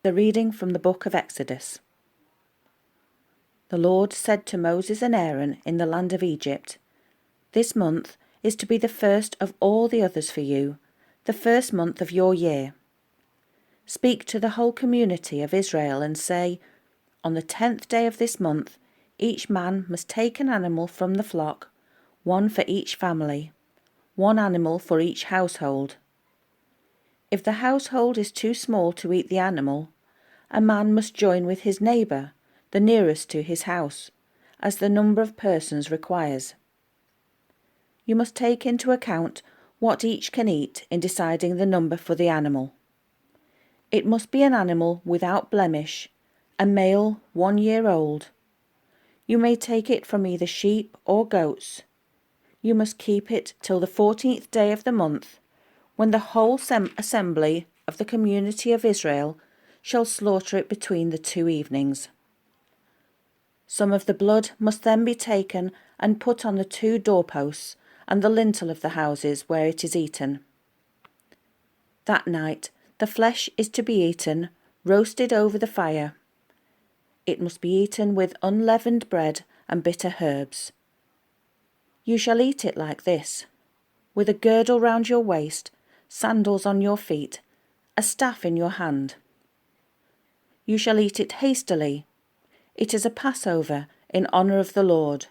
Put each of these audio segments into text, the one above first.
The reading from the book of Exodus. The Lord said to Moses and Aaron in the land of Egypt, "This month is to be the first of all the others for you, the first month of your year. Speak to the whole community of Israel and say, on the 10th day of this month, each man must take an animal from the flock, one for each family, one animal for each household. If the household is too small to eat the animal, a man must join with his neighbour, the nearest to his house, as the number of persons requires. You must take into account what each can eat in deciding the number for the animal. It must be an animal without blemish, a male 1 year old. You may take it from either sheep or goats. You must keep it till the 14th day of the month, when the whole assembly of the community of Israel shall slaughter it between the 2 evenings. Some of the blood must then be taken and put on the 2 doorposts and the lintel of the houses where it is eaten. That night the flesh is to be eaten, roasted over the fire. It must be eaten with unleavened bread and bitter herbs. You shall eat it like this, with a girdle round your waist, sandals on your feet, a staff in your hand. You shall eat it hastily. It is a Passover in honour of the Lord.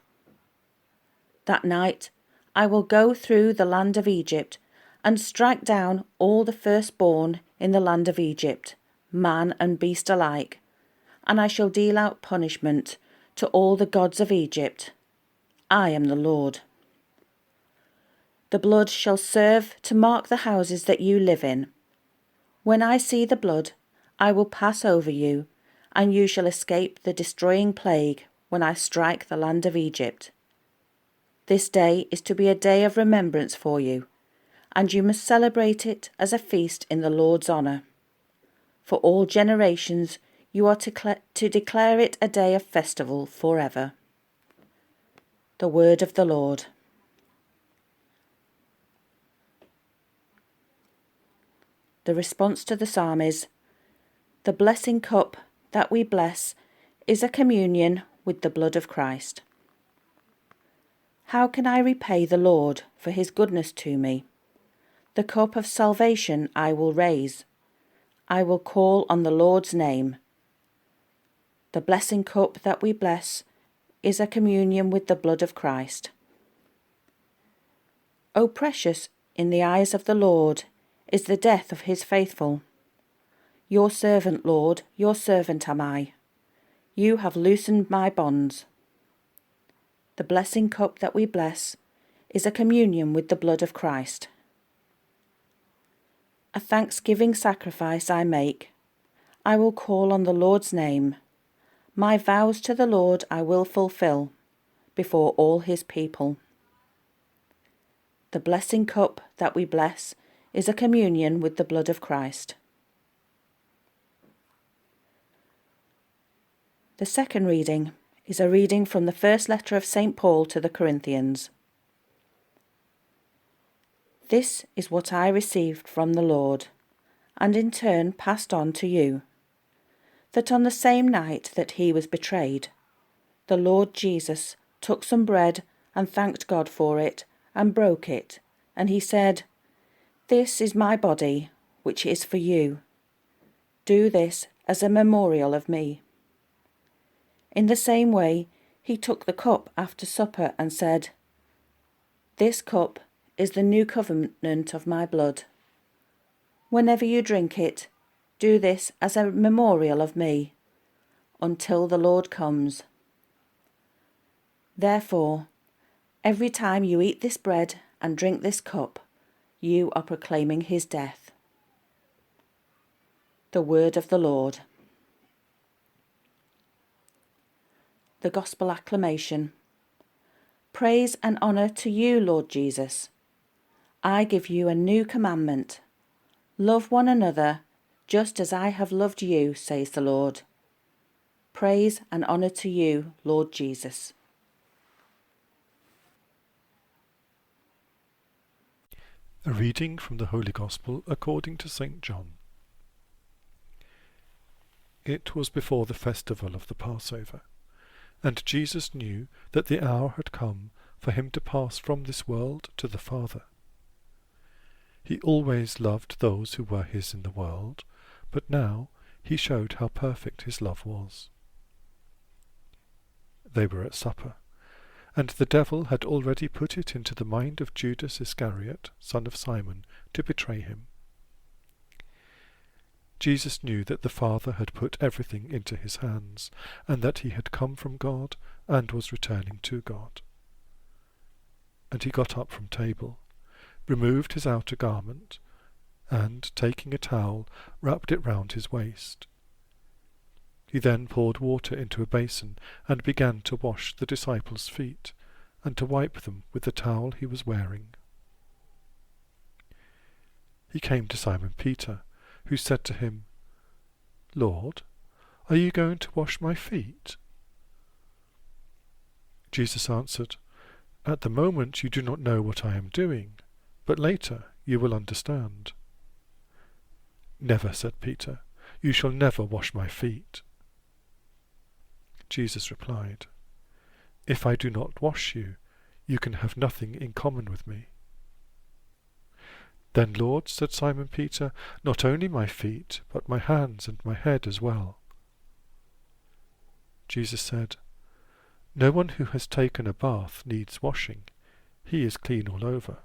That night I will go through the land of Egypt and strike down all the firstborn in the land of Egypt, man and beast alike, and I shall deal out punishment to all the gods of Egypt. I am the Lord. The blood shall serve to mark the houses that you live in. When I see the blood, I will pass over you, and you shall escape the destroying plague when I strike the land of Egypt. This day is to be a day of remembrance for you, and you must celebrate it as a feast in the Lord's honour. For all generations you are to declare it a day of festival forever." The word of the Lord. The response to the psalm is, "The blessing cup that we bless is a communion with the blood of Christ. How can I repay the Lord for his goodness to me? The cup of salvation I will raise. I will call on the Lord's name. The blessing cup that we bless is a communion with the blood of Christ. O precious in the eyes of the Lord is the death of his faithful. Your servant, Lord, your servant am I. You have loosened my bonds. The blessing cup that we bless is a communion with the blood of Christ. A thanksgiving sacrifice I make. I will call on the Lord's name. My vows to the Lord I will fulfill before all his people. The blessing cup that we bless is a communion with the blood of Christ." The second reading is a reading from the first letter of St. Paul to the Corinthians. "This is what I received from the Lord, and in turn passed on to you, that on the same night that he was betrayed, the Lord Jesus took some bread and thanked God for it and broke it, and he said, 'This is my body, which is for you. Do this as a memorial of me.' In the same way, he took the cup after supper and said, 'This cup is the new covenant of my blood. Whenever you drink it, do this as a memorial of me, until the Lord comes. Therefore, every time you eat this bread and drink this cup, you are proclaiming his death." The word of the Lord. The Gospel Acclamation. Praise and honour to you, Lord Jesus. I give you a new commandment. Love one another, just as I have loved you, says the Lord. Praise and honour to you, Lord Jesus. A reading from the Holy Gospel according to St. John. It was before the festival of the Passover, and Jesus knew that the hour had come for him to pass from this world to the Father. He always loved those who were his in the world, but now he showed how perfect his love was. They were at supper, and the devil had already put it into the mind of Judas Iscariot, son of Simon, to betray him. Jesus knew that the Father had put everything into his hands, and that he had come from God and was returning to God. And he got up from table, removed his outer garment, and, taking a towel, wrapped it round his waist. He then poured water into a basin and began to wash the disciples' feet, and to wipe them with the towel he was wearing. He came to Simon Peter, who said to him, "Lord, are you going to wash my feet?" Jesus answered, "At the moment you do not know what I am doing, but later you will understand." "Never," said Peter, "you shall never wash my feet." Jesus replied, "If I do not wash you, you can have nothing in common with me." "Then, Lord," said Simon Peter, "not only my feet, but my hands and my head as well." Jesus said, "No one who has taken a bath needs washing. He is clean all over.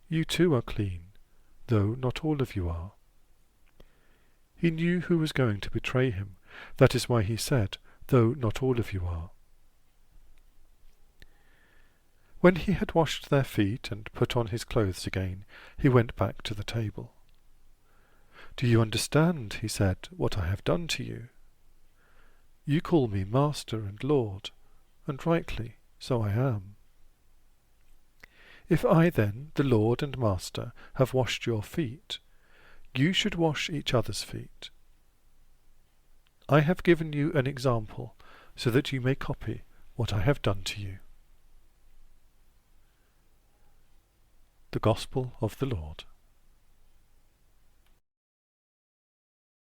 You too are clean, though not all of you are." He knew who was going to betray him. That is why he said, "Though not all of you are." When he had washed their feet and put on his clothes again, he went back to the table. "Do you understand," he said, "what I have done to you? You call me Master and Lord, and rightly, so I am. If I then, the Lord and Master, have washed your feet, you should wash each other's feet. I have given you an example so that you may copy what I have done to you." The Gospel of the Lord.